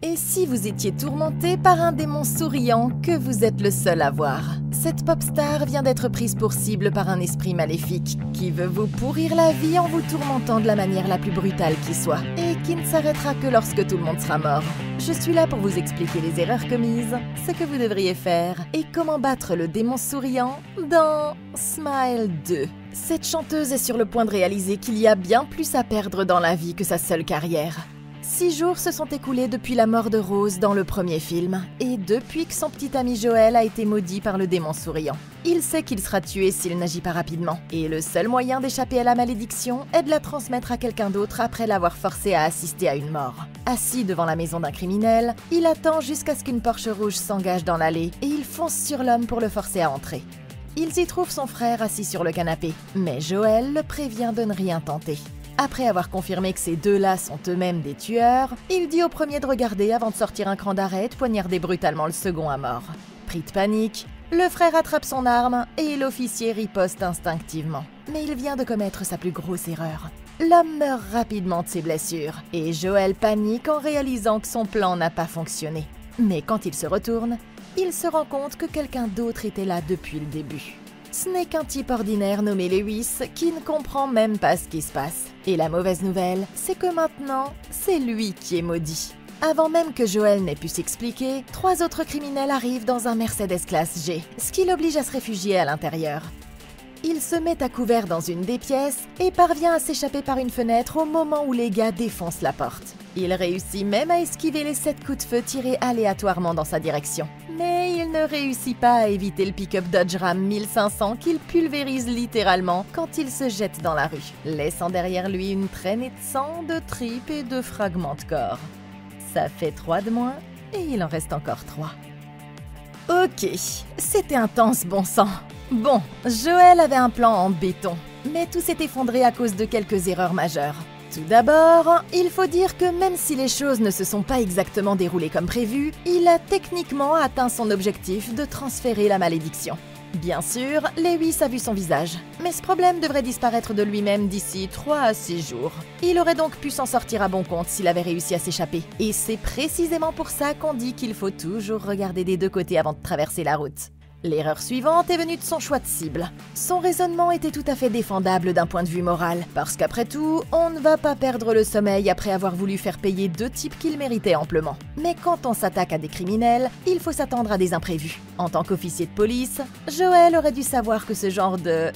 Et si vous étiez tourmenté par un démon souriant que vous êtes le seul à voir? Cette pop star vient d'être prise pour cible par un esprit maléfique qui veut vous pourrir la vie en vous tourmentant de la manière la plus brutale qui soit et qui ne s'arrêtera que lorsque tout le monde sera mort. Je suis là pour vous expliquer les erreurs commises, ce que vous devriez faire et comment battre le démon souriant dans Smile 2. Cette chanteuse est sur le point de réaliser qu'il y a bien plus à perdre dans la vie que sa seule carrière. 6 jours se sont écoulés depuis la mort de Rose dans le premier film, et depuis que son petit ami Joel a été maudit par le démon souriant. Il sait qu'il sera tué s'il n'agit pas rapidement, et le seul moyen d'échapper à la malédiction est de la transmettre à quelqu'un d'autre après l'avoir forcé à assister à une mort. Assis devant la maison d'un criminel, il attend jusqu'à ce qu'une Porsche rouge s'engage dans l'allée, et il fonce sur l'homme pour le forcer à entrer. Ils y trouvent son frère assis sur le canapé, mais Joel le prévient de ne rien tenter. Après avoir confirmé que ces deux-là sont eux-mêmes des tueurs, il dit au premier de regarder avant de sortir un cran d'arrêt et de poignarder brutalement le second à mort. Pris de panique, le frère attrape son arme et l'officier riposte instinctivement. Mais il vient de commettre sa plus grosse erreur. L'homme meurt rapidement de ses blessures et Joel panique en réalisant que son plan n'a pas fonctionné. Mais quand il se retourne, il se rend compte que quelqu'un d'autre était là depuis le début. Ce n'est qu'un type ordinaire nommé Lewis qui ne comprend même pas ce qui se passe. Et la mauvaise nouvelle, c'est que maintenant, c'est lui qui est maudit. Avant même que Joel n'ait pu s'expliquer, 3 autres criminels arrivent dans un Mercedes classe G, ce qui l'oblige à se réfugier à l'intérieur. Il se met à couvert dans une des pièces et parvient à s'échapper par une fenêtre au moment où les gars défoncent la porte. Il réussit même à esquiver les 7 coups de feu tirés aléatoirement dans sa direction. Mais il ne réussit pas à éviter le pick-up Dodge Ram 1500 qu'il pulvérise littéralement quand il se jette dans la rue, laissant derrière lui une traînée de sang, de tripes et de fragments de corps. Ça fait 3 de moins et il en reste encore 3. Ok, c'était intense, bon sang. Bon, Joel avait un plan en béton, mais tout s'est effondré à cause de quelques erreurs majeures. Tout d'abord, il faut dire que même si les choses ne se sont pas exactement déroulées comme prévu, il a techniquement atteint son objectif de transférer la malédiction. Bien sûr, Lewis a vu son visage, mais ce problème devrait disparaître de lui-même d'ici 3 à 6 jours. Il aurait donc pu s'en sortir à bon compte s'il avait réussi à s'échapper. Et c'est précisément pour ça qu'on dit qu'il faut toujours regarder des 2 côtés avant de traverser la route. L'erreur suivante est venue de son choix de cible. Son raisonnement était tout à fait défendable d'un point de vue moral, parce qu'après tout, on ne va pas perdre le sommeil après avoir voulu faire payer 2 types qu'il méritait amplement. Mais quand on s'attaque à des criminels, il faut s'attendre à des imprévus. En tant qu'officier de police, Joel aurait dû savoir que ce genre de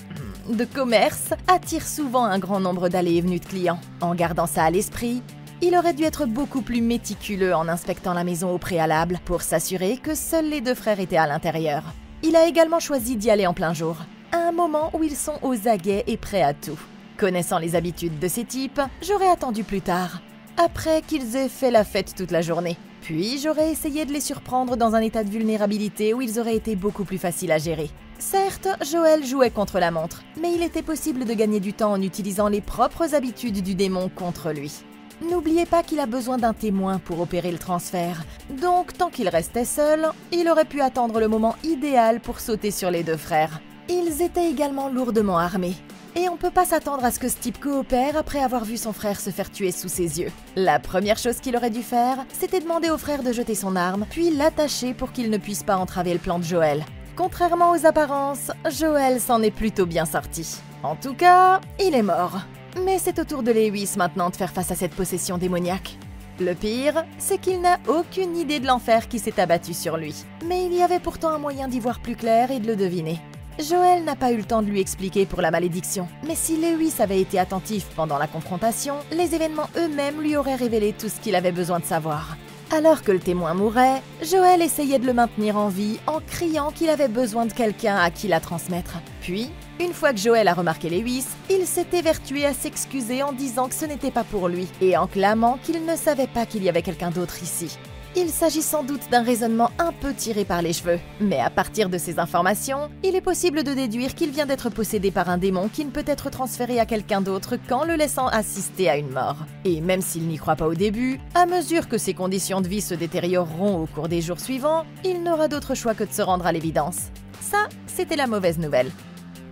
commerce attire souvent un grand nombre d'allées et venues de clients. En gardant ça à l'esprit, il aurait dû être beaucoup plus méticuleux en inspectant la maison au préalable pour s'assurer que seuls les 2 frères étaient à l'intérieur. Il a également choisi d'y aller en plein jour, à un moment où ils sont aux aguets et prêts à tout. Connaissant les habitudes de ces types, j'aurais attendu plus tard, après qu'ils aient fait la fête toute la journée. Puis j'aurais essayé de les surprendre dans un état de vulnérabilité où ils auraient été beaucoup plus faciles à gérer. Certes, Joel jouait contre la montre, mais il était possible de gagner du temps en utilisant les propres habitudes du démon contre lui. N'oubliez pas qu'il a besoin d'un témoin pour opérer le transfert, donc tant qu'il restait seul, il aurait pu attendre le moment idéal pour sauter sur les 2 frères. Ils étaient également lourdement armés, et on peut pas s'attendre à ce que ce type coopère après avoir vu son frère se faire tuer sous ses yeux. La première chose qu'il aurait dû faire, c'était demander au frère de jeter son arme, puis l'attacher pour qu'il ne puisse pas entraver le plan de Joel. Contrairement aux apparences, Joel s'en est plutôt bien sorti. En tout cas, il est mort. Mais c'est au tour de Lewis maintenant de faire face à cette possession démoniaque. Le pire, c'est qu'il n'a aucune idée de l'enfer qui s'est abattu sur lui. Mais il y avait pourtant un moyen d'y voir plus clair et de le deviner. Joel n'a pas eu le temps de lui expliquer pour la malédiction, mais si Lewis avait été attentif pendant la confrontation, les événements eux-mêmes lui auraient révélé tout ce qu'il avait besoin de savoir. Alors que le témoin mourait, Joel essayait de le maintenir en vie en criant qu'il avait besoin de quelqu'un à qui la transmettre. Puis, une fois que Joel a remarqué Lewis, il s'est évertué à s'excuser en disant que ce n'était pas pour lui et en clamant qu'il ne savait pas qu'il y avait quelqu'un d'autre ici. Il s'agit sans doute d'un raisonnement un peu tiré par les cheveux, mais à partir de ces informations, il est possible de déduire qu'il vient d'être possédé par un démon qui ne peut être transféré à quelqu'un d'autre qu'en le laissant assister à une mort. Et même s'il n'y croit pas au début, à mesure que ses conditions de vie se détérioreront au cours des jours suivants, il n'aura d'autre choix que de se rendre à l'évidence. Ça, c'était la mauvaise nouvelle.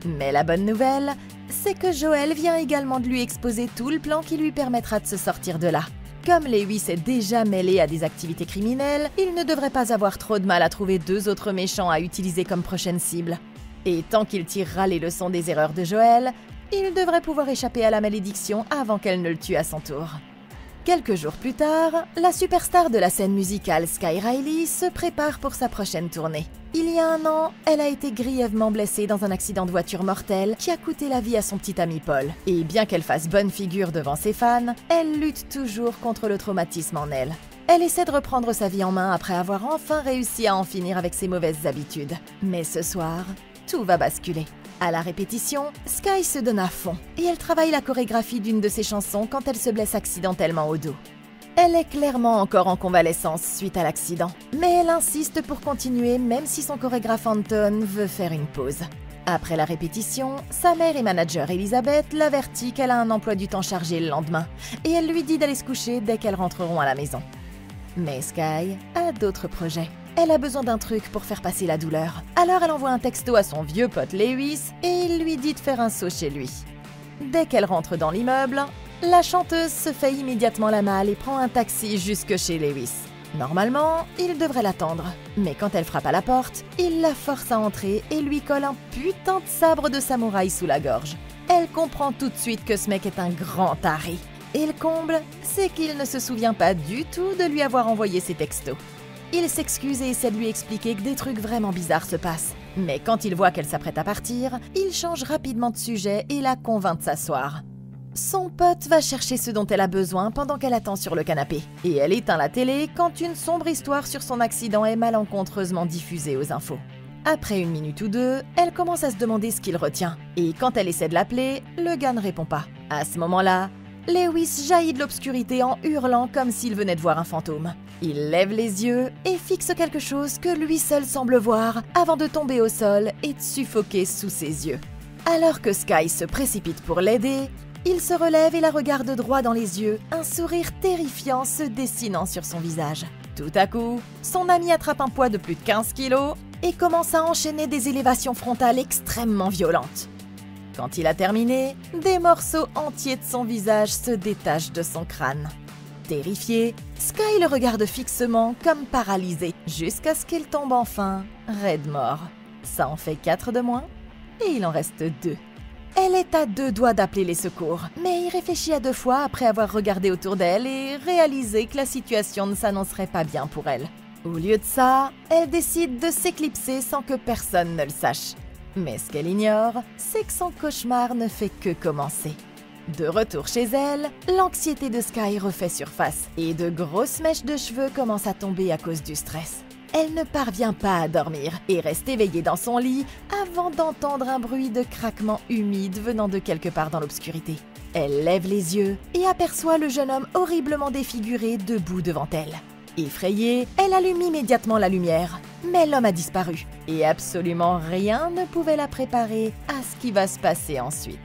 Mais la bonne nouvelle, c'est que Joel vient également de lui exposer tout le plan qui lui permettra de se sortir de là. Comme Lewis est déjà mêlé à des activités criminelles, il ne devrait pas avoir trop de mal à trouver 2 autres méchants à utiliser comme prochaine cible. Et tant qu'il tirera les leçons des erreurs de Joel, il devrait pouvoir échapper à la malédiction avant qu'elle ne le tue à son tour. Quelques jours plus tard, la superstar de la scène musicale Sky Riley se prépare pour sa prochaine tournée. Il y a un an, elle a été grièvement blessée dans un accident de voiture mortel qui a coûté la vie à son petit ami Paul. Et bien qu'elle fasse bonne figure devant ses fans, elle lutte toujours contre le traumatisme en elle. Elle essaie de reprendre sa vie en main après avoir enfin réussi à en finir avec ses mauvaises habitudes. Mais ce soir, tout va basculer. À la répétition, Sky se donne à fond et elle travaille la chorégraphie d'une de ses chansons quand elle se blesse accidentellement au dos. Elle est clairement encore en convalescence suite à l'accident, mais elle insiste pour continuer même si son chorégraphe Anton veut faire une pause. Après la répétition, sa mère et manager Elizabeth l'avertit qu'elle a un emploi du temps chargé le lendemain et elle lui dit d'aller se coucher dès qu'elles rentreront à la maison. Mais Sky a d'autres projets. Elle a besoin d'un truc pour faire passer la douleur. Alors elle envoie un texto à son vieux pote Lewis et il lui dit de faire un saut chez lui. Dès qu'elle rentre dans l'immeuble, la chanteuse se fait immédiatement la malle et prend un taxi jusque chez Lewis. Normalement, il devrait l'attendre, mais quand elle frappe à la porte, il la force à entrer et lui colle un putain de sabre de samouraï sous la gorge. Elle comprend tout de suite que ce mec est un grand taré. Et le comble, c'est qu'il ne se souvient pas du tout de lui avoir envoyé ces textos. Il s'excuse et essaie de lui expliquer que des trucs vraiment bizarres se passent. Mais quand il voit qu'elle s'apprête à partir, il change rapidement de sujet et la convainc de s'asseoir. Son pote va chercher ce dont elle a besoin pendant qu'elle attend sur le canapé. Et elle éteint la télé quand une sombre histoire sur son accident est malencontreusement diffusée aux infos. Après 1 minute ou 2, elle commence à se demander ce qu'il retient. Et quand elle essaie de l'appeler, le gars ne répond pas. À ce moment-là, Lewis jaillit de l'obscurité en hurlant comme s'il venait de voir un fantôme. Il lève les yeux et fixe quelque chose que lui seul semble voir avant de tomber au sol et de suffoquer sous ses yeux. Alors que Sky se précipite pour l'aider, il se relève et la regarde droit dans les yeux, un sourire terrifiant se dessinant sur son visage. Tout à coup, son ami attrape un poids de plus de 15 kilos et commence à enchaîner des élévations frontales extrêmement violentes. Quand il a terminé, des morceaux entiers de son visage se détachent de son crâne. Terrifié, Sky le regarde fixement comme paralysé, jusqu'à ce qu'il tombe enfin, raide mort. Ça en fait 4 de moins, et il en reste 2. Elle est à 2 doigts d'appeler les secours, mais il réfléchit à 2 fois après avoir regardé autour d'elle et réalisé que la situation ne s'annoncerait pas bien pour elle. Au lieu de ça, elle décide de s'éclipser sans que personne ne le sache. Mais ce qu'elle ignore, c'est que son cauchemar ne fait que commencer. De retour chez elle, l'anxiété de Sky refait surface et de grosses mèches de cheveux commencent à tomber à cause du stress. Elle ne parvient pas à dormir et reste éveillée dans son lit avant d'entendre un bruit de craquement humide venant de quelque part dans l'obscurité. Elle lève les yeux et aperçoit le jeune homme horriblement défiguré debout devant elle. Effrayée, elle allume immédiatement la lumière, mais l'homme a disparu et absolument rien ne pouvait la préparer à ce qui va se passer ensuite.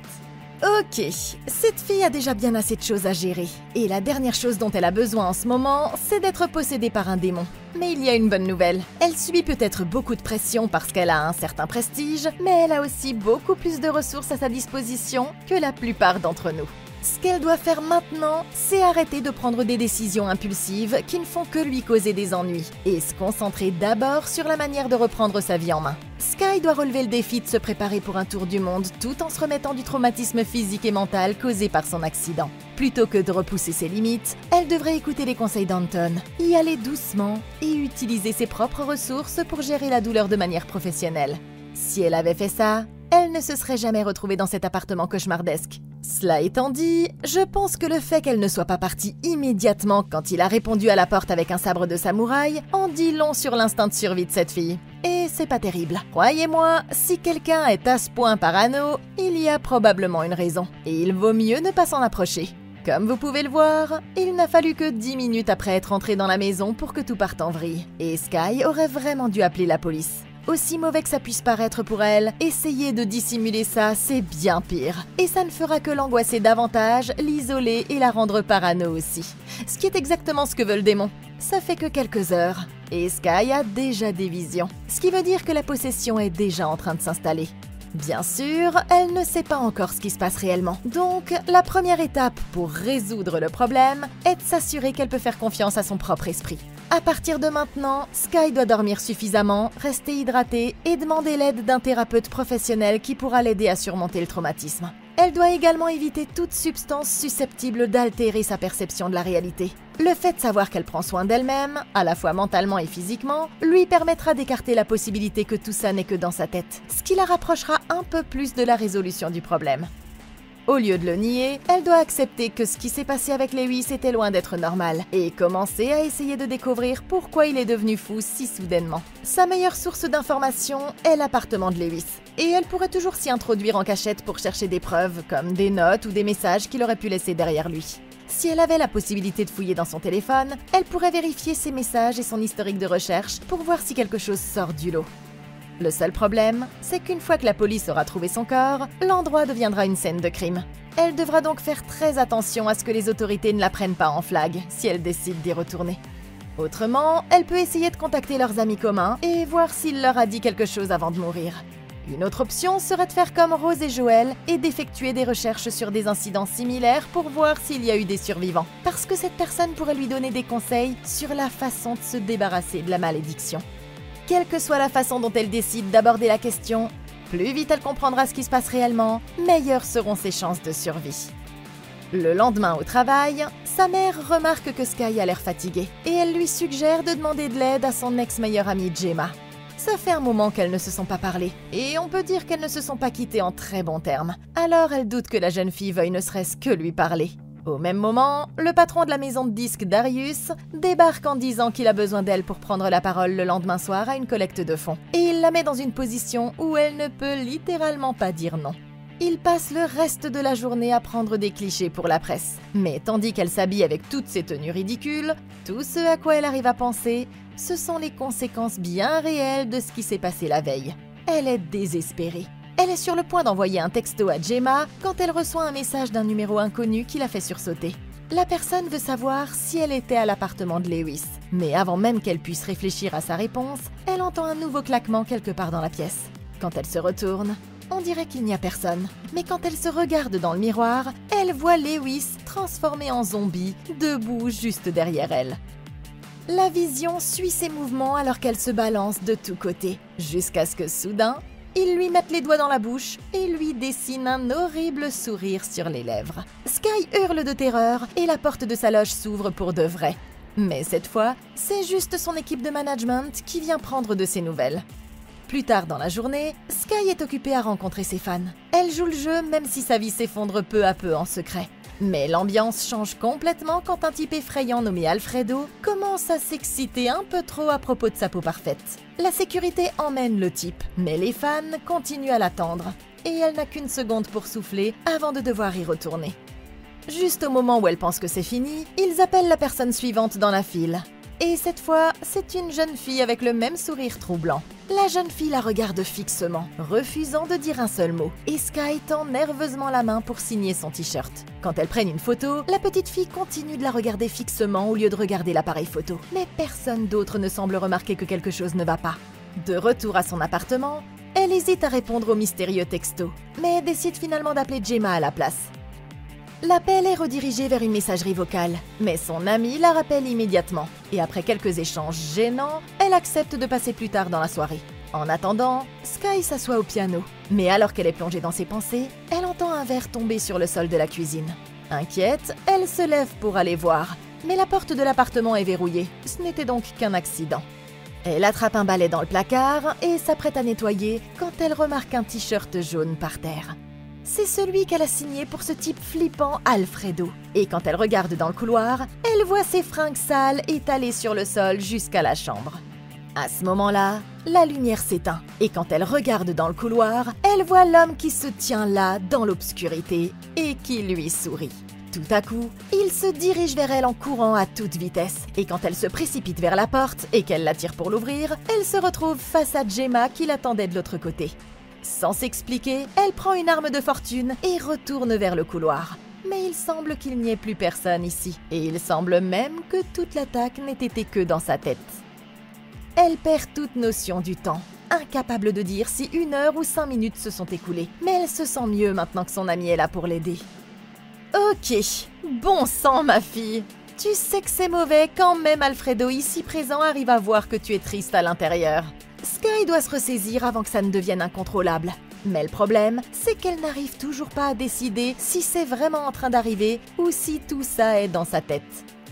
Ok, cette fille a déjà bien assez de choses à gérer, et la dernière chose dont elle a besoin en ce moment, c'est d'être possédée par un démon. Mais il y a une bonne nouvelle, elle subit peut-être beaucoup de pression parce qu'elle a un certain prestige, mais elle a aussi beaucoup plus de ressources à sa disposition que la plupart d'entre nous. Ce qu'elle doit faire maintenant, c'est arrêter de prendre des décisions impulsives qui ne font que lui causer des ennuis, et se concentrer d'abord sur la manière de reprendre sa vie en main. Sky doit relever le défi de se préparer pour un tour du monde tout en se remettant du traumatisme physique et mental causé par son accident. Plutôt que de repousser ses limites, elle devrait écouter les conseils d'Anton, y aller doucement et utiliser ses propres ressources pour gérer la douleur de manière professionnelle. Si elle avait fait ça, elle ne se serait jamais retrouvée dans cet appartement cauchemardesque. Cela étant dit, je pense que le fait qu'elle ne soit pas partie immédiatement quand il a répondu à la porte avec un sabre de samouraï en dit long sur l'instinct de survie de cette fille. Et c'est pas terrible. Croyez-moi, si quelqu'un est à ce point parano, il y a probablement une raison. Et il vaut mieux ne pas s'en approcher. Comme vous pouvez le voir, il n'a fallu que 10 minutes après être entré dans la maison pour que tout parte en vrille. Et Sky aurait vraiment dû appeler la police. Aussi mauvais que ça puisse paraître pour elle, essayer de dissimuler ça, c'est bien pire. Et ça ne fera que l'angoisser davantage, l'isoler et la rendre parano aussi. Ce qui est exactement ce que veut le démon. Ça fait que quelques heures, et Sky a déjà des visions. Ce qui veut dire que la possession est déjà en train de s'installer. Bien sûr, elle ne sait pas encore ce qui se passe réellement. Donc, la première étape pour résoudre le problème est de s'assurer qu'elle peut faire confiance à son propre esprit. À partir de maintenant, Sky doit dormir suffisamment, rester hydratée et demander l'aide d'un thérapeute professionnel qui pourra l'aider à surmonter le traumatisme. Elle doit également éviter toute substance susceptible d'altérer sa perception de la réalité. Le fait de savoir qu'elle prend soin d'elle-même, à la fois mentalement et physiquement, lui permettra d'écarter la possibilité que tout ça n'est que dans sa tête, ce qui la rapprochera un peu plus de la résolution du problème. Au lieu de le nier, elle doit accepter que ce qui s'est passé avec Lewis était loin d'être normal et commencer à essayer de découvrir pourquoi il est devenu fou si soudainement. Sa meilleure source d'information est l'appartement de Lewis, et elle pourrait toujours s'y introduire en cachette pour chercher des preuves, comme des notes ou des messages qu'il aurait pu laisser derrière lui. Si elle avait la possibilité de fouiller dans son téléphone, elle pourrait vérifier ses messages et son historique de recherche pour voir si quelque chose sort du lot. Le seul problème, c'est qu'une fois que la police aura trouvé son corps, l'endroit deviendra une scène de crime. Elle devra donc faire très attention à ce que les autorités ne la prennent pas en flag si elle décide d'y retourner. Autrement, elle peut essayer de contacter leurs amis communs et voir s'il leur a dit quelque chose avant de mourir. Une autre option serait de faire comme Rose et Joel et d'effectuer des recherches sur des incidents similaires pour voir s'il y a eu des survivants, parce que cette personne pourrait lui donner des conseils sur la façon de se débarrasser de la malédiction. Quelle que soit la façon dont elle décide d'aborder la question, plus vite elle comprendra ce qui se passe réellement, meilleures seront ses chances de survie. Le lendemain au travail, sa mère remarque que Sky a l'air fatiguée et elle lui suggère de demander de l'aide à son ex-meilleure amie Gemma. Ça fait un moment qu'elles ne se sont pas parlé, et on peut dire qu'elles ne se sont pas quittées en très bons termes. Alors elle doute que la jeune fille veuille ne serait-ce que lui parler. Au même moment, le patron de la maison de disques Darius débarque en disant qu'il a besoin d'elle pour prendre la parole le lendemain soir à une collecte de fonds. Et il la met dans une position où elle ne peut littéralement pas dire non. Il passe le reste de la journée à prendre des clichés pour la presse. Mais tandis qu'elle s'habille avec toutes ses tenues ridicules, tout ce à quoi elle arrive à penser, ce sont les conséquences bien réelles de ce qui s'est passé la veille. Elle est désespérée. Elle est sur le point d'envoyer un texto à Gemma quand elle reçoit un message d'un numéro inconnu qui la fait sursauter. La personne veut savoir si elle était à l'appartement de Lewis. Mais avant même qu'elle puisse réfléchir à sa réponse, elle entend un nouveau claquement quelque part dans la pièce. Quand elle se retourne, on dirait qu'il n'y a personne. Mais quand elle se regarde dans le miroir, elle voit Lewis transformé en zombie, debout juste derrière elle. La vision suit ses mouvements alors qu'elle se balance de tous côtés, jusqu'à ce que soudain, il lui met les doigts dans la bouche et lui dessine un horrible sourire sur les lèvres. Sky hurle de terreur et la porte de sa loge s'ouvre pour de vrai. Mais cette fois, c'est juste son équipe de management qui vient prendre de ses nouvelles. Plus tard dans la journée, Sky est occupée à rencontrer ses fans. Elle joue le jeu même si sa vie s'effondre peu à peu en secret. Mais l'ambiance change complètement quand un type effrayant nommé Alfredo commence à s'exciter un peu trop à propos de sa peau parfaite. La sécurité emmène le type, mais les fans continuent à l'attendre. Et elle n'a qu'une seconde pour souffler avant de devoir y retourner. Juste au moment où elle pense que c'est fini, ils appellent la personne suivante dans la file. Et cette fois, c'est une jeune fille avec le même sourire troublant. La jeune fille la regarde fixement, refusant de dire un seul mot, et Sky tend nerveusement la main pour signer son t-shirt. Quand elles prennent une photo, la petite fille continue de la regarder fixement au lieu de regarder l'appareil photo. Mais personne d'autre ne semble remarquer que quelque chose ne va pas. De retour à son appartement, elle hésite à répondre au mystérieux texto, mais décide finalement d'appeler Gemma à la place. L'appel est redirigé vers une messagerie vocale, mais son amie la rappelle immédiatement. Et après quelques échanges gênants, elle accepte de passer plus tard dans la soirée. En attendant, Sky s'assoit au piano. Mais alors qu'elle est plongée dans ses pensées, elle entend un verre tomber sur le sol de la cuisine. Inquiète, elle se lève pour aller voir. Mais la porte de l'appartement est verrouillée. Ce n'était donc qu'un accident. Elle attrape un balai dans le placard et s'apprête à nettoyer quand elle remarque un t-shirt jaune par terre. C'est celui qu'elle a signé pour ce type flippant Alfredo. Et quand elle regarde dans le couloir, elle voit ses fringues sales étalées sur le sol jusqu'à la chambre. À ce moment-là, la lumière s'éteint. Et quand elle regarde dans le couloir, elle voit l'homme qui se tient là, dans l'obscurité, et qui lui sourit. Tout à coup, il se dirige vers elle en courant à toute vitesse. Et quand elle se précipite vers la porte et qu'elle la tire pour l'ouvrir, elle se retrouve face à Gemma qui l'attendait de l'autre côté. Sans s'expliquer, elle prend une arme de fortune et retourne vers le couloir. Mais il semble qu'il n'y ait plus personne ici. Et il semble même que toute l'attaque n'ait été que dans sa tête. Elle perd toute notion du temps. incapable de dire si 1 heure ou 5 minutes se sont écoulées. Mais elle se sent mieux maintenant que son amie est là pour l'aider. Ok, bon sang ma fille. Tu sais que c'est mauvais quand même Alfredo ici présent arrive à voir que tu es triste à l'intérieur. Sky doit se ressaisir avant que ça ne devienne incontrôlable. Mais le problème, c'est qu'elle n'arrive toujours pas à décider si c'est vraiment en train d'arriver ou si tout ça est dans sa tête.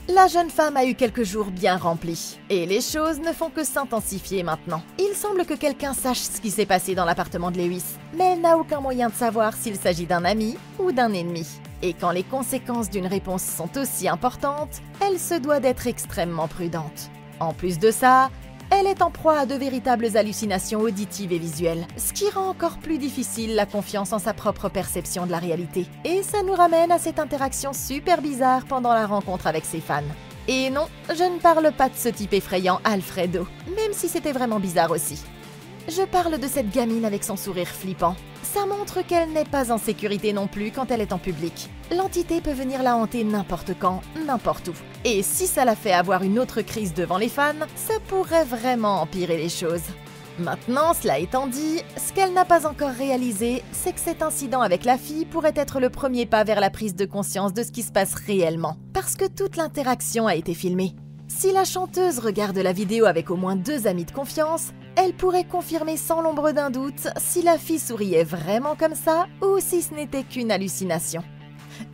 La jeune femme a eu quelques jours bien remplis, et les choses ne font que s'intensifier maintenant. Il semble que quelqu'un sache ce qui s'est passé dans l'appartement de Lewis, mais elle n'a aucun moyen de savoir s'il s'agit d'un ami ou d'un ennemi. Et quand les conséquences d'une réponse sont aussi importantes, elle se doit d'être extrêmement prudente. En plus de ça, elle est en proie à de véritables hallucinations auditives et visuelles, ce qui rend encore plus difficile la confiance en sa propre perception de la réalité. Et ça nous ramène à cette interaction super bizarre pendant la rencontre avec ses fans. Et non, je ne parle pas de ce type effrayant Alfredo, même si c'était vraiment bizarre aussi. Je parle de cette gamine avec son sourire flippant. Ça montre qu'elle n'est pas en sécurité non plus quand elle est en public. L'entité peut venir la hanter n'importe quand, n'importe où. Et si ça la fait avoir une autre crise devant les fans, ça pourrait vraiment empirer les choses. Maintenant, cela étant dit, ce qu'elle n'a pas encore réalisé, c'est que cet incident avec la fille pourrait être le premier pas vers la prise de conscience de ce qui se passe réellement. Parce que toute l'interaction a été filmée. Si la chanteuse regarde la vidéo avec au moins 2 amis de confiance, elle pourrait confirmer sans l'ombre d'un doute si la fille souriait vraiment comme ça ou si ce n'était qu'une hallucination.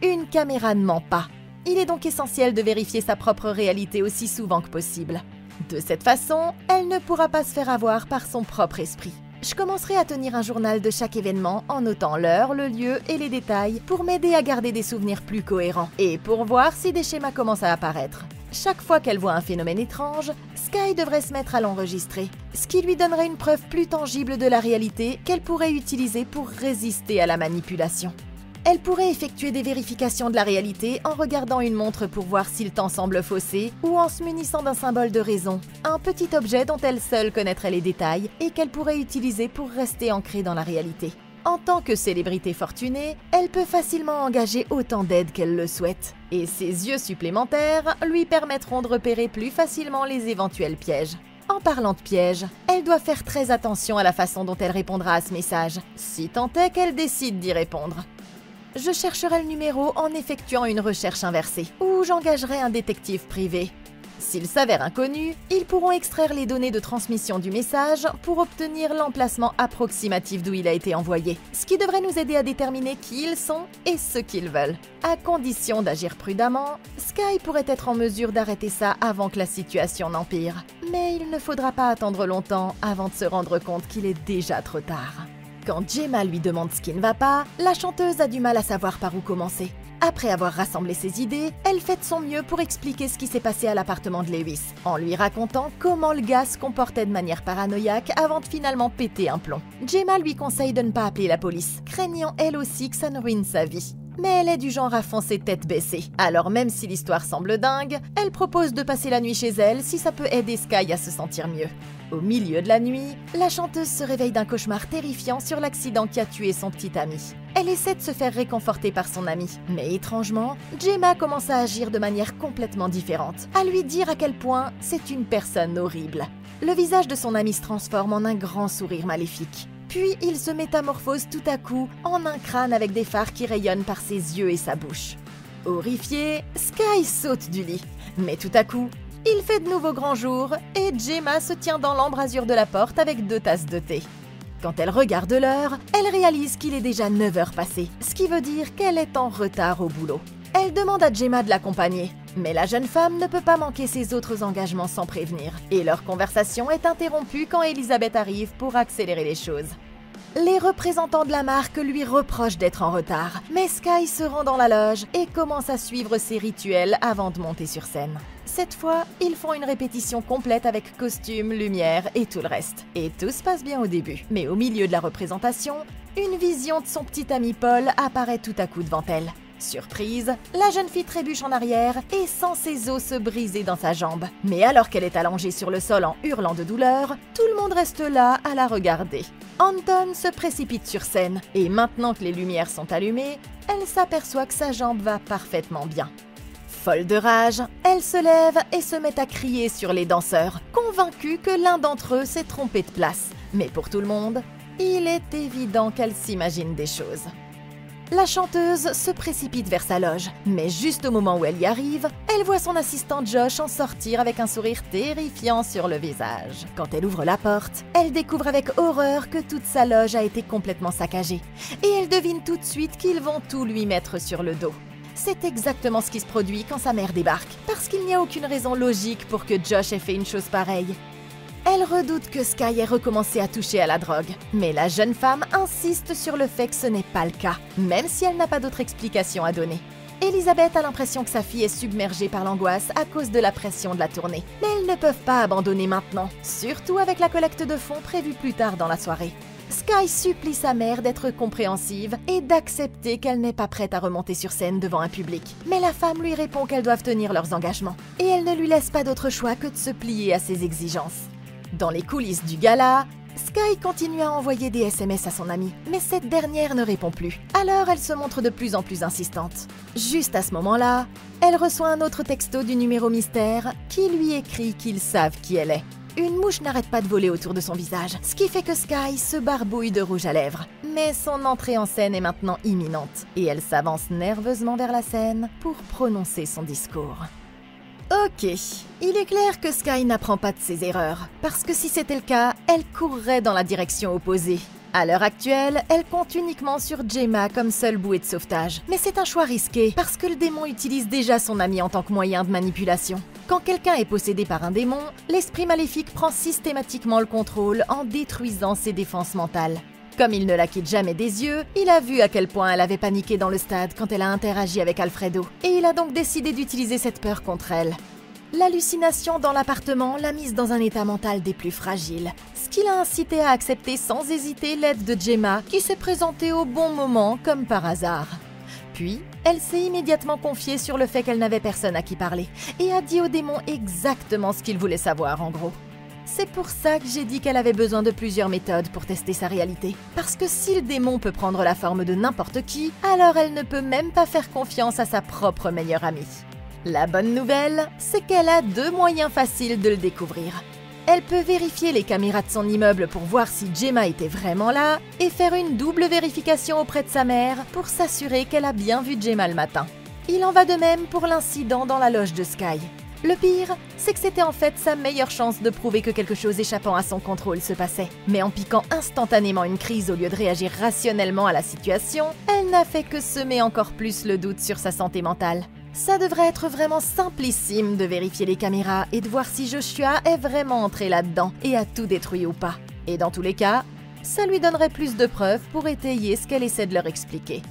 Une caméra ne ment pas. Il est donc essentiel de vérifier sa propre réalité aussi souvent que possible. De cette façon, elle ne pourra pas se faire avoir par son propre esprit. Je commencerai à tenir un journal de chaque événement en notant l'heure, le lieu et les détails pour m'aider à garder des souvenirs plus cohérents et pour voir si des schémas commencent à apparaître. Chaque fois qu'elle voit un phénomène étrange, Sky devrait se mettre à l'enregistrer, ce qui lui donnerait une preuve plus tangible de la réalité qu'elle pourrait utiliser pour résister à la manipulation. Elle pourrait effectuer des vérifications de la réalité en regardant une montre pour voir si le temps semble faussé ou en se munissant d'un symbole de raison, un petit objet dont elle seule connaîtrait les détails et qu'elle pourrait utiliser pour rester ancrée dans la réalité. En tant que célébrité fortunée, elle peut facilement engager autant d'aide qu'elle le souhaite. Et ses yeux supplémentaires lui permettront de repérer plus facilement les éventuels pièges. En parlant de pièges, elle doit faire très attention à la façon dont elle répondra à ce message, si tant est qu'elle décide d'y répondre. Je chercherai le numéro en effectuant une recherche inversée, ou j'engagerai un détective privé. S'il s'avère inconnu, ils pourront extraire les données de transmission du message pour obtenir l'emplacement approximatif d'où il a été envoyé, ce qui devrait nous aider à déterminer qui ils sont et ce qu'ils veulent. À condition d'agir prudemment, Sky pourrait être en mesure d'arrêter ça avant que la situation n'empire. Mais il ne faudra pas attendre longtemps avant de se rendre compte qu'il est déjà trop tard. Quand Gemma lui demande ce qui ne va pas, la chanteuse a du mal à savoir par où commencer. Après avoir rassemblé ses idées, elle fait de son mieux pour expliquer ce qui s'est passé à l'appartement de Lewis, en lui racontant comment le gars se comportait de manière paranoïaque avant de finalement péter un plomb. Gemma lui conseille de ne pas appeler la police, craignant elle aussi que ça ne ruine sa vie. Mais elle est du genre à foncer tête baissée. Alors même si l'histoire semble dingue, elle propose de passer la nuit chez elle si ça peut aider Sky à se sentir mieux. Au milieu de la nuit, la chanteuse se réveille d'un cauchemar terrifiant sur l'accident qui a tué son petit ami. Elle essaie de se faire réconforter par son ami, mais étrangement, Gemma commence à agir de manière complètement différente, à lui dire à quel point c'est une personne horrible. Le visage de son ami se transforme en un grand sourire maléfique. Puis il se métamorphose tout à coup en un crâne avec des phares qui rayonnent par ses yeux et sa bouche. Horrifiée, Sky saute du lit, mais tout à coup, il fait de nouveau grand jour et Gemma se tient dans l'embrasure de la porte avec 2 tasses de thé. Quand elle regarde l'heure, elle réalise qu'il est déjà 9 heures passées, ce qui veut dire qu'elle est en retard au boulot. Elle demande à Gemma de l'accompagner, mais la jeune femme ne peut pas manquer ses autres engagements sans prévenir, et leur conversation est interrompue quand Elisabeth arrive pour accélérer les choses. Les représentants de la marque lui reprochent d'être en retard, mais Sky se rend dans la loge et commence à suivre ses rituels avant de monter sur scène. Cette fois, ils font une répétition complète avec costume, lumière et tout le reste. Et tout se passe bien au début. Mais au milieu de la représentation, une vision de son petit ami Paul apparaît tout à coup devant elle. Surprise, la jeune fille trébuche en arrière et sent ses os se briser dans sa jambe. Mais alors qu'elle est allongée sur le sol en hurlant de douleur, tout le monde reste là à la regarder. Anton se précipite sur scène et maintenant que les lumières sont allumées, elle s'aperçoit que sa jambe va parfaitement bien. Folle de rage, elle se lève et se met à crier sur les danseurs, convaincue que l'un d'entre eux s'est trompé de place. Mais pour tout le monde, il est évident qu'elle s'imagine des choses. La chanteuse se précipite vers sa loge, mais juste au moment où elle y arrive, elle voit son assistant Josh en sortir avec un sourire terrifiant sur le visage. Quand elle ouvre la porte, elle découvre avec horreur que toute sa loge a été complètement saccagée, et elle devine tout de suite qu'ils vont tout lui mettre sur le dos. C'est exactement ce qui se produit quand sa mère débarque, parce qu'il n'y a aucune raison logique pour que Josh ait fait une chose pareille. Elle redoute que Sky ait recommencé à toucher à la drogue, mais la jeune femme insiste sur le fait que ce n'est pas le cas, même si elle n'a pas d'autre explication à donner. Elisabeth a l'impression que sa fille est submergée par l'angoisse à cause de la pression de la tournée, mais elles ne peuvent pas abandonner maintenant, surtout avec la collecte de fonds prévue plus tard dans la soirée. Sky supplie sa mère d'être compréhensive et d'accepter qu'elle n'est pas prête à remonter sur scène devant un public. Mais la femme lui répond qu'elles doivent tenir leurs engagements, et elle ne lui laisse pas d'autre choix que de se plier à ses exigences. Dans les coulisses du gala, Sky continue à envoyer des SMS à son amie, mais cette dernière ne répond plus. Alors elle se montre de plus en plus insistante. Juste à ce moment-là, elle reçoit un autre texto du numéro mystère qui lui écrit qu'ils savent qui elle est. Une mouche n'arrête pas de voler autour de son visage, ce qui fait que Sky se barbouille de rouge à lèvres. Mais son entrée en scène est maintenant imminente, et elle s'avance nerveusement vers la scène pour prononcer son discours. Ok, il est clair que Sky n'apprend pas de ses erreurs, parce que si c'était le cas, elle courrait dans la direction opposée. À l'heure actuelle, elle compte uniquement sur Gemma comme seule bouée de sauvetage. Mais c'est un choix risqué, parce que le démon utilise déjà son ami en tant que moyen de manipulation. Quand quelqu'un est possédé par un démon, l'esprit maléfique prend systématiquement le contrôle en détruisant ses défenses mentales. Comme il ne la quitte jamais des yeux, il a vu à quel point elle avait paniqué dans le stade quand elle a interagi avec Alfredo, et il a donc décidé d'utiliser cette peur contre elle. L'hallucination dans l'appartement l'a mise dans un état mental des plus fragiles, ce qui l'a incité à accepter sans hésiter l'aide de Gemma, qui s'est présentée au bon moment comme par hasard. Puis, elle s'est immédiatement confiée sur le fait qu'elle n'avait personne à qui parler, et a dit au démon exactement ce qu'il voulait savoir en gros. C'est pour ça que j'ai dit qu'elle avait besoin de plusieurs méthodes pour tester sa réalité. Parce que si le démon peut prendre la forme de n'importe qui, alors elle ne peut même pas faire confiance à sa propre meilleure amie. La bonne nouvelle, c'est qu'elle a deux moyens faciles de le découvrir. Elle peut vérifier les caméras de son immeuble pour voir si Gemma était vraiment là et faire une double vérification auprès de sa mère pour s'assurer qu'elle a bien vu Gemma le matin. Il en va de même pour l'incident dans la loge de Sky. Le pire, c'est que c'était en fait sa meilleure chance de prouver que quelque chose échappant à son contrôle se passait. Mais en piquant instantanément une crise au lieu de réagir rationnellement à la situation, elle n'a fait que semer encore plus le doute sur sa santé mentale. Ça devrait être vraiment simplissime de vérifier les caméras et de voir si Joshua est vraiment entré là-dedans et a tout détruit ou pas. Et dans tous les cas, ça lui donnerait plus de preuves pour étayer ce qu'elle essaie de leur expliquer.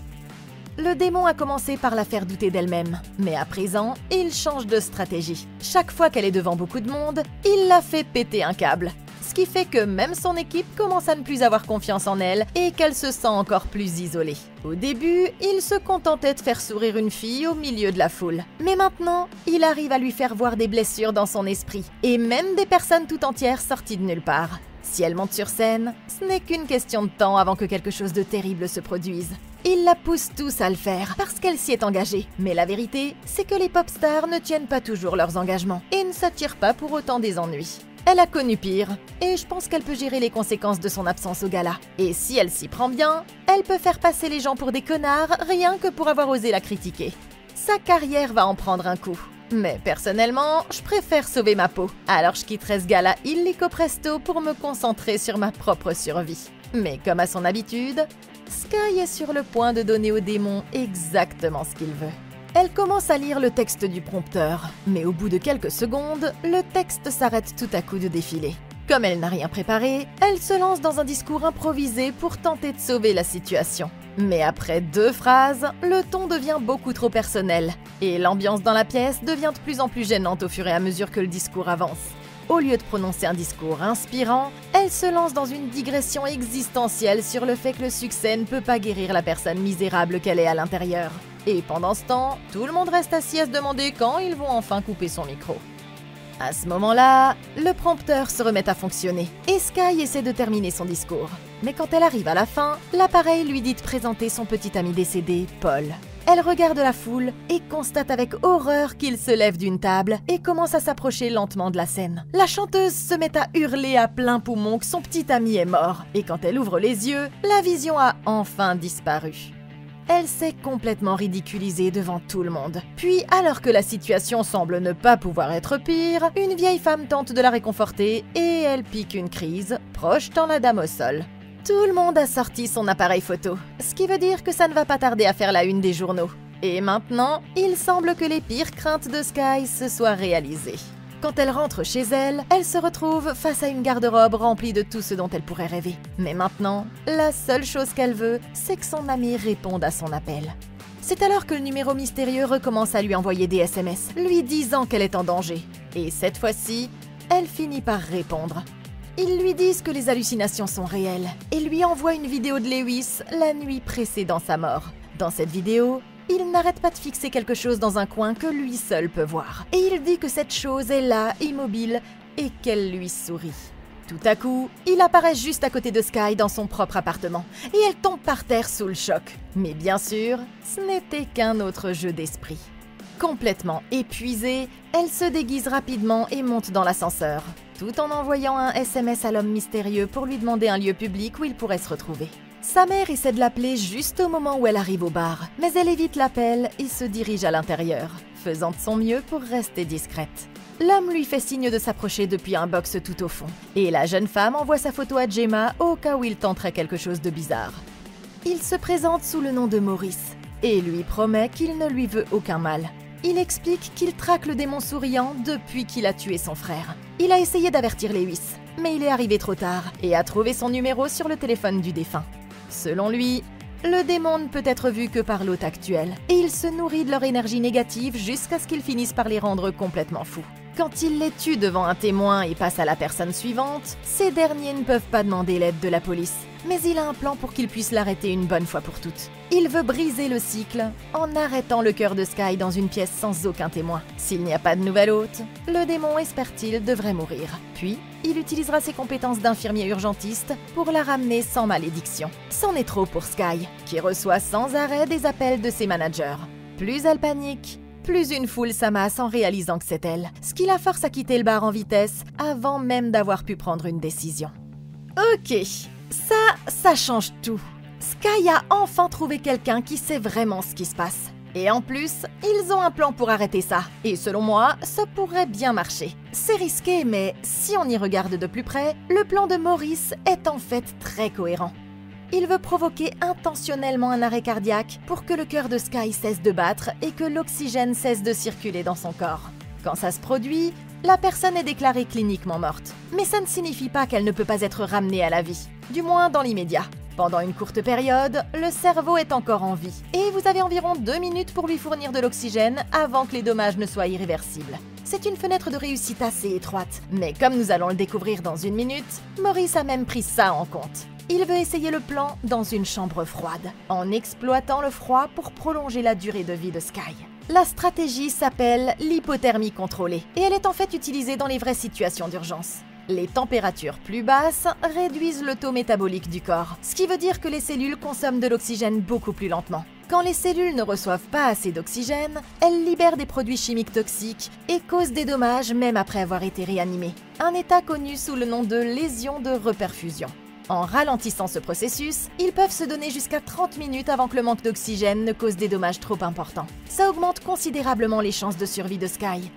Le démon a commencé par la faire douter d'elle-même, mais à présent, il change de stratégie. Chaque fois qu'elle est devant beaucoup de monde, il la fait péter un câble. Ce qui fait que même son équipe commence à ne plus avoir confiance en elle et qu'elle se sent encore plus isolée. Au début, il se contentait de faire sourire une fille au milieu de la foule. Mais maintenant, il arrive à lui faire voir des blessures dans son esprit, et même des personnes tout entières sorties de nulle part. Si elle monte sur scène, ce n'est qu'une question de temps avant que quelque chose de terrible se produise. Ils la poussent tous à le faire, parce qu'elle s'y est engagée. Mais la vérité, c'est que les pop stars ne tiennent pas toujours leurs engagements, et ne s'attirent pas pour autant des ennuis. Elle a connu pire, et je pense qu'elle peut gérer les conséquences de son absence au gala. Et si elle s'y prend bien, elle peut faire passer les gens pour des connards rien que pour avoir osé la critiquer. Sa carrière va en prendre un coup. Mais personnellement, je préfère sauver ma peau. Alors je quitterai ce gala illico presto pour me concentrer sur ma propre survie. Mais comme à son habitude, Sky est sur le point de donner au démon exactement ce qu'il veut. Elle commence à lire le texte du prompteur, mais au bout de quelques secondes, le texte s'arrête tout à coup de défiler. Comme elle n'a rien préparé, elle se lance dans un discours improvisé pour tenter de sauver la situation. Mais après 2 phrases, le ton devient beaucoup trop personnel, et l'ambiance dans la pièce devient de plus en plus gênante au fur et à mesure que le discours avance. Au lieu de prononcer un discours inspirant, elle se lance dans une digression existentielle sur le fait que le succès ne peut pas guérir la personne misérable qu'elle est à l'intérieur. Et pendant ce temps, tout le monde reste assis à se demander quand ils vont enfin couper son micro. À ce moment-là, le prompteur se remet à fonctionner, et Sky essaie de terminer son discours. Mais quand elle arrive à la fin, l'appareil lui dit de présenter son petit ami décédé, Paul. Elle regarde la foule et constate avec horreur qu'il se lève d'une table et commence à s'approcher lentement de la scène. La chanteuse se met à hurler à plein poumon que son petit ami est mort, et quand elle ouvre les yeux, la vision a enfin disparu. Elle s'est complètement ridiculisée devant tout le monde. Puis, alors que la situation semble ne pas pouvoir être pire, une vieille femme tente de la réconforter et elle pique une crise, projetant la dame au sol. Tout le monde a sorti son appareil photo, ce qui veut dire que ça ne va pas tarder à faire la une des journaux. Et maintenant, il semble que les pires craintes de Sky se soient réalisées. Quand elle rentre chez elle, elle se retrouve face à une garde-robe remplie de tout ce dont elle pourrait rêver. Mais maintenant, la seule chose qu'elle veut, c'est que son ami réponde à son appel. C'est alors que le numéro mystérieux recommence à lui envoyer des SMS, lui disant qu'elle est en danger. Et cette fois-ci, elle finit par répondre. Ils lui disent que les hallucinations sont réelles et lui envoient une vidéo de Lewis la nuit précédant sa mort. Dans cette vidéo, il n'arrête pas de fixer quelque chose dans un coin que lui seul peut voir. Et il dit que cette chose est là, immobile, et qu'elle lui sourit. Tout à coup, il apparaît juste à côté de Sky dans son propre appartement, et elle tombe par terre sous le choc. Mais bien sûr, ce n'était qu'un autre jeu d'esprit. Complètement épuisée, elle se déguise rapidement et monte dans l'ascenseur, tout en envoyant un SMS à l'homme mystérieux pour lui demander un lieu public où il pourrait se retrouver. Sa mère essaie de l'appeler juste au moment où elle arrive au bar, mais elle évite l'appel et se dirige à l'intérieur, faisant de son mieux pour rester discrète. L'homme lui fait signe de s'approcher depuis un box tout au fond, et la jeune femme envoie sa photo à Gemma au cas où il tenterait quelque chose de bizarre. Il se présente sous le nom de Maurice, et lui promet qu'il ne lui veut aucun mal. Il explique qu'il traque le démon souriant depuis qu'il a tué son frère. Il a essayé d'avertir Lewis, mais il est arrivé trop tard et a trouvé son numéro sur le téléphone du défunt. Selon lui, le démon ne peut être vu que par l'hôte actuel, et il se nourrit de leur énergie négative jusqu'à ce qu'ils finissent par les rendre complètement fous. Quand il les tue devant un témoin et passe à la personne suivante, ces derniers ne peuvent pas demander l'aide de la police. Mais il a un plan pour qu'il puisse l'arrêter une bonne fois pour toutes. Il veut briser le cycle en arrêtant le cœur de Sky dans une pièce sans aucun témoin. S'il n'y a pas de nouvel hôte, le démon, espère-t-il, devrait mourir. Puis, il utilisera ses compétences d'infirmier urgentiste pour la ramener sans malédiction. C'en est trop pour Sky, qui reçoit sans arrêt des appels de ses managers. Plus elle panique, plus une foule s'amasse en réalisant que c'est elle, ce qui la force à quitter le bar en vitesse avant même d'avoir pu prendre une décision. Ok, ça change tout. Sky a enfin trouvé quelqu'un qui sait vraiment ce qui se passe. Et en plus, ils ont un plan pour arrêter ça. Et selon moi, ça pourrait bien marcher. C'est risqué, mais si on y regarde de plus près, le plan de Maurice est en fait très cohérent. Il veut provoquer intentionnellement un arrêt cardiaque pour que le cœur de Sky cesse de battre et que l'oxygène cesse de circuler dans son corps. Quand ça se produit, la personne est déclarée cliniquement morte. Mais ça ne signifie pas qu'elle ne peut pas être ramenée à la vie, du moins dans l'immédiat. Pendant une courte période, le cerveau est encore en vie, et vous avez environ 2 minutes pour lui fournir de l'oxygène avant que les dommages ne soient irréversibles. C'est une fenêtre de réussite assez étroite, mais comme nous allons le découvrir dans 1 minute, Maurice a même pris ça en compte. Il veut essayer le plan dans une chambre froide, en exploitant le froid pour prolonger la durée de vie de Sky. La stratégie s'appelle l'hypothermie contrôlée, et elle est en fait utilisée dans les vraies situations d'urgence. Les températures plus basses réduisent le taux métabolique du corps, ce qui veut dire que les cellules consomment de l'oxygène beaucoup plus lentement. Quand les cellules ne reçoivent pas assez d'oxygène, elles libèrent des produits chimiques toxiques et causent des dommages même après avoir été réanimées. Un état connu sous le nom de lésion de reperfusion. En ralentissant ce processus, ils peuvent se donner jusqu'à 30 minutes avant que le manque d'oxygène ne cause des dommages trop importants. Ça augmente considérablement les chances de survie de Sky.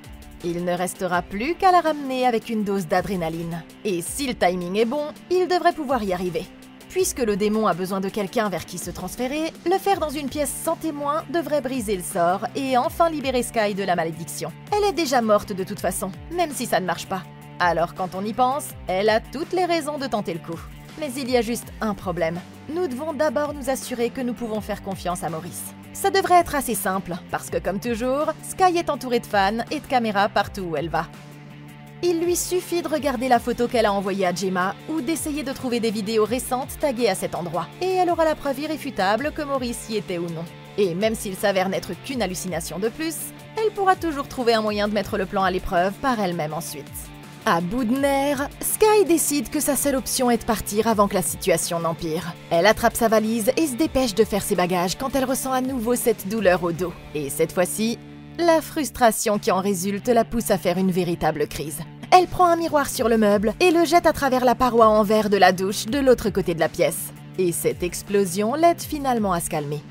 Il ne restera plus qu'à la ramener avec une dose d'adrénaline. Et si le timing est bon, il devrait pouvoir y arriver. Puisque le démon a besoin de quelqu'un vers qui se transférer, le faire dans une pièce sans témoin devrait briser le sort et enfin libérer Sky de la malédiction. Elle est déjà morte de toute façon, même si ça ne marche pas. Alors quand on y pense, elle a toutes les raisons de tenter le coup. Mais il y a juste un problème. Nous devons d'abord nous assurer que nous pouvons faire confiance à Maurice. Ça devrait être assez simple, parce que comme toujours, Sky est entourée de fans et de caméras partout où elle va. Il lui suffit de regarder la photo qu'elle a envoyée à Gemma ou d'essayer de trouver des vidéos récentes taguées à cet endroit. Et elle aura la preuve irréfutable que Maurice y était ou non. Et même s'il s'avère n'être qu'une hallucination de plus, elle pourra toujours trouver un moyen de mettre le plan à l'épreuve par elle-même ensuite. À bout de nerfs, Sky décide que sa seule option est de partir avant que la situation n'empire. Elle attrape sa valise et se dépêche de faire ses bagages quand elle ressent à nouveau cette douleur au dos. Et cette fois-ci, la frustration qui en résulte la pousse à faire une véritable crise. Elle prend un miroir sur le meuble et le jette à travers la paroi en verre de la douche de l'autre côté de la pièce. Et cette explosion l'aide finalement à se calmer.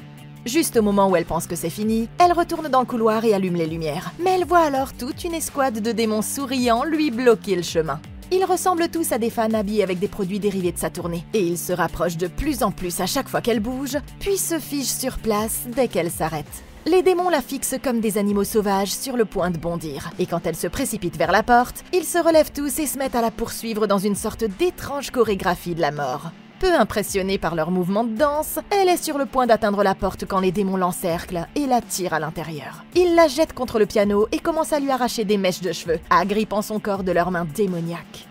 Juste au moment où elle pense que c'est fini, elle retourne dans le couloir et allume les lumières. Mais elle voit alors toute une escouade de démons souriants lui bloquer le chemin. Ils ressemblent tous à des fans habillés avec des produits dérivés de sa tournée. Et ils se rapprochent de plus en plus à chaque fois qu'elle bouge, puis se figent sur place dès qu'elle s'arrête. Les démons la fixent comme des animaux sauvages sur le point de bondir. Et quand elle se précipite vers la porte, ils se relèvent tous et se mettent à la poursuivre dans une sorte d'étrange chorégraphie de la mort. Peu impressionnée par leurs mouvements de danse, elle est sur le point d'atteindre la porte quand les démons l'encerclent et la tirent à l'intérieur. Ils la jettent contre le piano et commencent à lui arracher des mèches de cheveux, agrippant son corps de leurs mains démoniaques.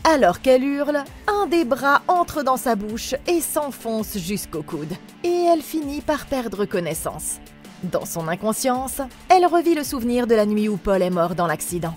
Alors qu'elle hurle, un des bras entre dans sa bouche et s'enfonce jusqu'au coude. Et elle finit par perdre connaissance. Dans son inconscience, elle revit le souvenir de la nuit où Paul est mort dans l'accident.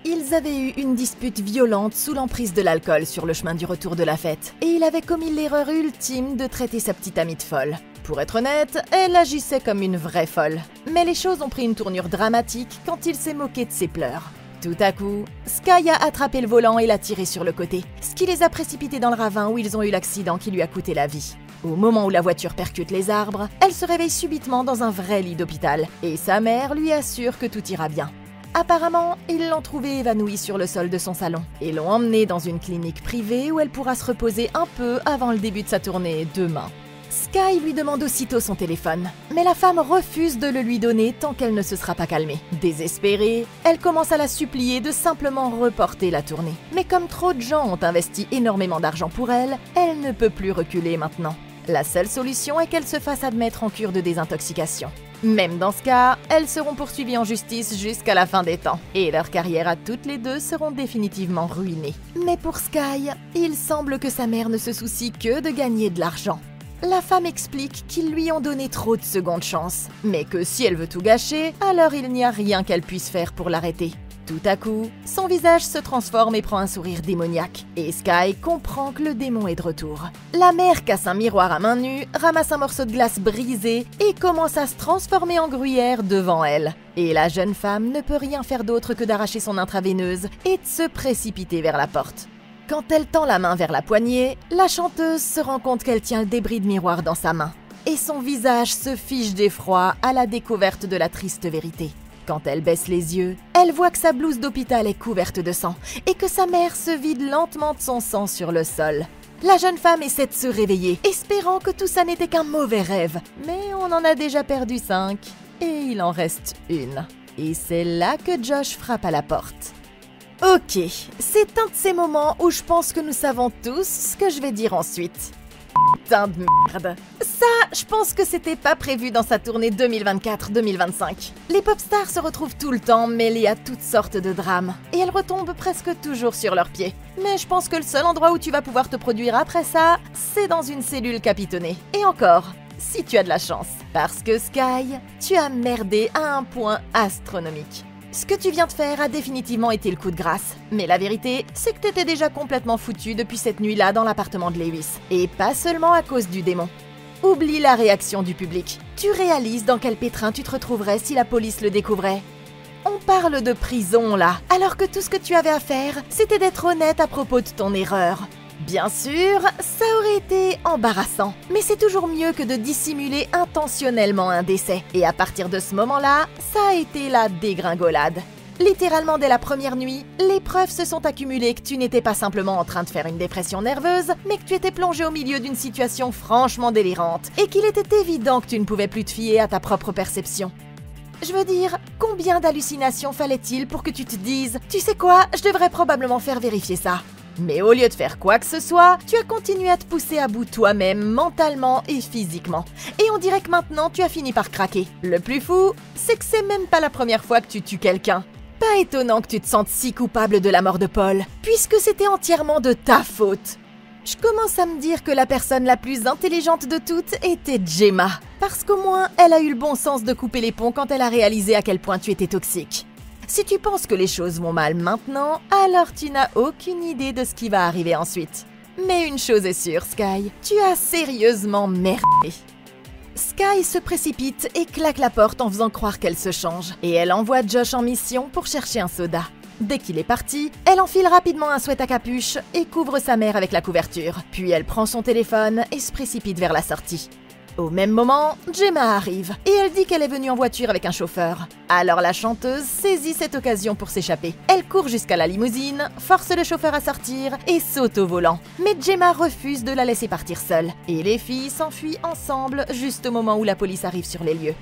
Ils avaient eu une dispute violente sous l'emprise de l'alcool sur le chemin du retour de la fête, et il avait commis l'erreur ultime de traiter sa petite amie de folle. Pour être honnête, elle agissait comme une vraie folle. Mais les choses ont pris une tournure dramatique quand il s'est moqué de ses pleurs. Tout à coup, Sky a attrapé le volant et l'a tiré sur le côté, ce qui les a précipités dans le ravin où ils ont eu l'accident qui lui a coûté la vie. Au moment où la voiture percute les arbres, elle se réveille subitement dans un vrai lit d'hôpital, et sa mère lui assure que tout ira bien. Apparemment, ils l'ont trouvée évanouie sur le sol de son salon et l'ont emmenée dans une clinique privée où elle pourra se reposer un peu avant le début de sa tournée demain. Sky lui demande aussitôt son téléphone, mais la femme refuse de le lui donner tant qu'elle ne se sera pas calmée. Désespérée, elle commence à la supplier de simplement reporter la tournée. Mais comme trop de gens ont investi énormément d'argent pour elle, elle ne peut plus reculer maintenant. La seule solution est qu'elle se fasse admettre en cure de désintoxication. Même dans ce cas, elles seront poursuivies en justice jusqu'à la fin des temps. Et leurs carrières à toutes les deux seront définitivement ruinées. Mais pour Sky, il semble que sa mère ne se soucie que de gagner de l'argent. La femme explique qu'ils lui ont donné trop de secondes chances, mais que si elle veut tout gâcher, alors il n'y a rien qu'elle puisse faire pour l'arrêter. Tout à coup, son visage se transforme et prend un sourire démoniaque, et Sky comprend que le démon est de retour. La mère casse un miroir à main nue, ramasse un morceau de glace brisé et commence à se transformer en gruyère devant elle. Et la jeune femme ne peut rien faire d'autre que d'arracher son intraveineuse et de se précipiter vers la porte. Quand elle tend la main vers la poignée, la chanteuse se rend compte qu'elle tient le débris de miroir dans sa main. Et son visage se fige d'effroi à la découverte de la triste vérité. Quand elle baisse les yeux, elle voit que sa blouse d'hôpital est couverte de sang et que sa mère se vide lentement de son sang sur le sol. La jeune femme essaie de se réveiller, espérant que tout ça n'était qu'un mauvais rêve. Mais on en a déjà perdu 5 et il en reste une. Et c'est là que Josh frappe à la porte. Ok, c'est un de ces moments où je pense que nous savons tous ce que je vais dire ensuite. Putain de merde. Ça, je pense que c'était pas prévu dans sa tournée 2024-2025. Les popstars se retrouvent tout le temps mêlés à toutes sortes de drames. Et elles retombent presque toujours sur leurs pieds. Mais je pense que le seul endroit où tu vas pouvoir te produire après ça, c'est dans une cellule capitonnée. Et encore, si tu as de la chance. Parce que Sky, tu as merdé à un point astronomique. Ce que tu viens de faire a définitivement été le coup de grâce. Mais la vérité, c'est que t'étais déjà complètement foutu depuis cette nuit-là dans l'appartement de Lewis. Et pas seulement à cause du démon. Oublie la réaction du public. Tu réalises dans quel pétrin tu te retrouverais si la police le découvrait? On parle de prison là, alors que tout ce que tu avais à faire, c'était d'être honnête à propos de ton erreur. Bien sûr, ça aurait été embarrassant, mais c'est toujours mieux que de dissimuler intentionnellement un décès. Et à partir de ce moment-là, ça a été la dégringolade. Littéralement dès la première nuit, les preuves se sont accumulées que tu n'étais pas simplement en train de faire une dépression nerveuse, mais que tu étais plongé au milieu d'une situation franchement délirante, et qu'il était évident que tu ne pouvais plus te fier à ta propre perception. Je veux dire, combien d'hallucinations fallait-il pour que tu te dises « Tu sais quoi, je devrais probablement faire vérifier ça ». Mais au lieu de faire quoi que ce soit, tu as continué à te pousser à bout toi-même, mentalement et physiquement. Et on dirait que maintenant, tu as fini par craquer. Le plus fou, c'est que c'est même pas la première fois que tu tues quelqu'un. Pas étonnant que tu te sentes si coupable de la mort de Paul, puisque c'était entièrement de ta faute. Je commence à me dire que la personne la plus intelligente de toutes était Gemma. Parce qu'au moins, elle a eu le bon sens de couper les ponts quand elle a réalisé à quel point tu étais toxique. Si tu penses que les choses vont mal maintenant, alors tu n'as aucune idée de ce qui va arriver ensuite. Mais une chose est sûre, Sky, tu as sérieusement merdé. Sky se précipite et claque la porte en faisant croire qu'elle se change. Et elle envoie Josh en mission pour chercher un soda. Dès qu'il est parti, elle enfile rapidement un sweat à capuche et couvre sa mère avec la couverture. Puis elle prend son téléphone et se précipite vers la sortie. Au même moment, Gemma arrive et elle dit qu'elle est venue en voiture avec un chauffeur. Alors la chanteuse saisit cette occasion pour s'échapper. Elle court jusqu'à la limousine, force le chauffeur à sortir et saute au volant. Mais Gemma refuse de la laisser partir seule. Et les filles s'enfuient ensemble juste au moment où la police arrive sur les lieux.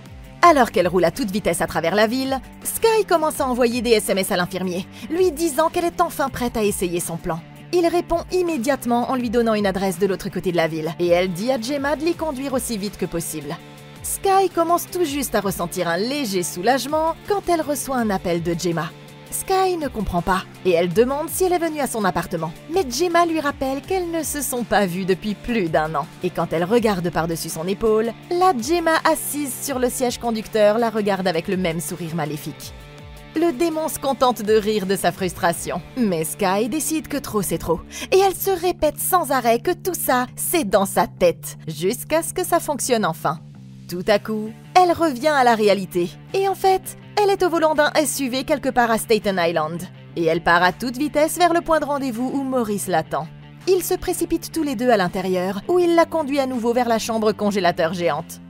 Alors qu'elle roule à toute vitesse à travers la ville, Sky commence à envoyer des SMS à l'infirmier, lui disant qu'elle est enfin prête à essayer son plan. Il répond immédiatement en lui donnant une adresse de l'autre côté de la ville, et elle dit à Gemma de l'y conduire aussi vite que possible. Sky commence tout juste à ressentir un léger soulagement quand elle reçoit un appel de Gemma. Sky ne comprend pas, et elle demande si elle est venue à son appartement. Mais Gemma lui rappelle qu'elles ne se sont pas vues depuis plus d'1 an. Et quand elle regarde par-dessus son épaule, la Gemma assise sur le siège conducteur la regarde avec le même sourire maléfique. Le démon se contente de rire de sa frustration. Mais Sky décide que trop c'est trop. Et elle se répète sans arrêt que tout ça, c'est dans sa tête. Jusqu'à ce que ça fonctionne enfin. Tout à coup, elle revient à la réalité. Et en fait, elle est au volant d'un SUV quelque part à Staten Island. Et elle part à toute vitesse vers le point de rendez-vous où Maurice l'attend. Ils se précipitent tous les deux à l'intérieur, où il la conduit à nouveau vers la chambre congélateur géante.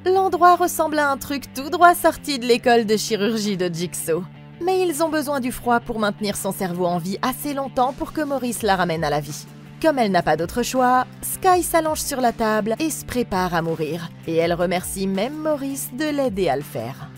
L'endroit ressemble à un truc tout droit sorti de l'école de chirurgie de Jigsaw. Mais ils ont besoin du froid pour maintenir son cerveau en vie assez longtemps pour que Maurice la ramène à la vie. Comme elle n'a pas d'autre choix, Sky s'allonge sur la table et se prépare à mourir. Et elle remercie même Maurice de l'aider à le faire.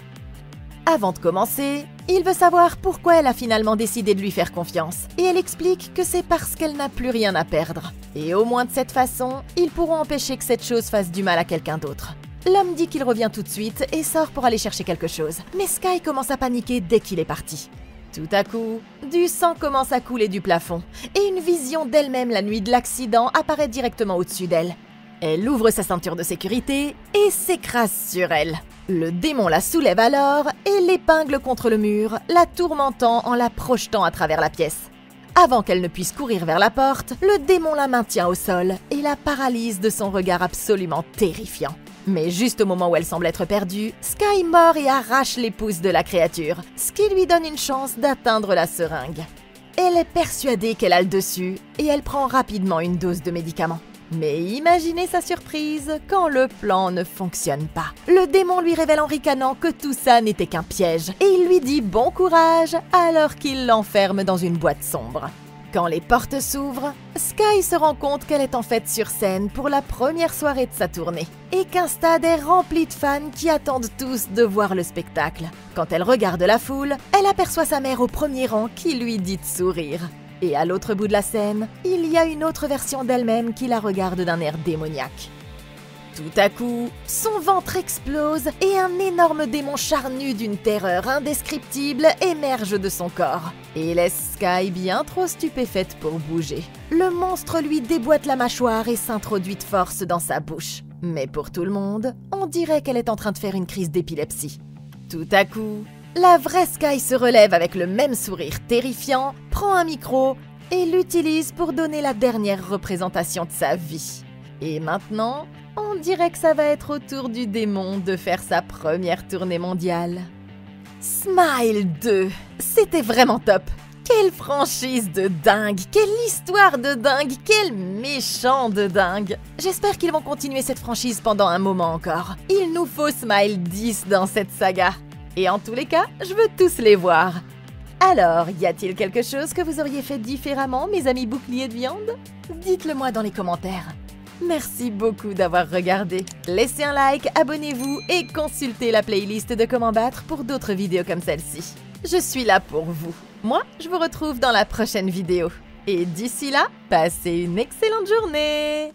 Avant de commencer, il veut savoir pourquoi elle a finalement décidé de lui faire confiance. Et elle explique que c'est parce qu'elle n'a plus rien à perdre. Et au moins de cette façon, ils pourront empêcher que cette chose fasse du mal à quelqu'un d'autre. L'homme dit qu'il revient tout de suite et sort pour aller chercher quelque chose. Mais Sky commence à paniquer dès qu'il est parti. Tout à coup, du sang commence à couler du plafond. Et une vision d'elle-même la nuit de l'accident apparaît directement au-dessus d'elle. Elle ouvre sa ceinture de sécurité et s'écrase sur elle. Le démon la soulève alors et l'épingle contre le mur, la tourmentant en la projetant à travers la pièce. Avant qu'elle ne puisse courir vers la porte, le démon la maintient au sol et la paralyse de son regard absolument terrifiant. Mais juste au moment où elle semble être perdue, Sky mord et arrache les pouces de la créature, ce qui lui donne une chance d'atteindre la seringue. Elle est persuadée qu'elle a le dessus et elle prend rapidement une dose de médicaments. Mais imaginez sa surprise quand le plan ne fonctionne pas. Le démon lui révèle en ricanant que tout ça n'était qu'un piège et il lui dit bon courage alors qu'il l'enferme dans une boîte sombre. Quand les portes s'ouvrent, Sky se rend compte qu'elle est en fait sur scène pour la première soirée de sa tournée et qu'un stade est rempli de fans qui attendent tous de voir le spectacle. Quand elle regarde la foule, elle aperçoit sa mère au premier rang qui lui dit de sourire. Et à l'autre bout de la scène, il y a une autre version d'elle-même qui la regarde d'un air démoniaque. Tout à coup, son ventre explose et un énorme démon charnu d'une terreur indescriptible émerge de son corps et laisse Sky bien trop stupéfaite pour bouger. Le monstre lui déboîte la mâchoire et s'introduit de force dans sa bouche. Mais pour tout le monde, on dirait qu'elle est en train de faire une crise d'épilepsie. Tout à coup, la vraie Sky se relève avec le même sourire terrifiant, prend un micro et l'utilise pour donner la dernière représentation de sa vie. Et maintenant, on dirait que ça va être au tour du démon de faire sa première tournée mondiale. Smile 2, c'était vraiment top. Quelle franchise de dingue, quelle histoire de dingue, quel méchant de dingue. J'espère qu'ils vont continuer cette franchise pendant un moment encore. Il nous faut Smile 10 dans cette saga. Et en tous les cas, je veux tous les voir. Alors, y a-t-il quelque chose que vous auriez fait différemment, mes amis boucliers de viande? Dites-le moi dans les commentaires. Merci beaucoup d'avoir regardé. Laissez un like, abonnez-vous et consultez la playlist de Comment battre pour d'autres vidéos comme celle-ci. Je suis là pour vous. Moi, je vous retrouve dans la prochaine vidéo. Et d'ici là, passez une excellente journée!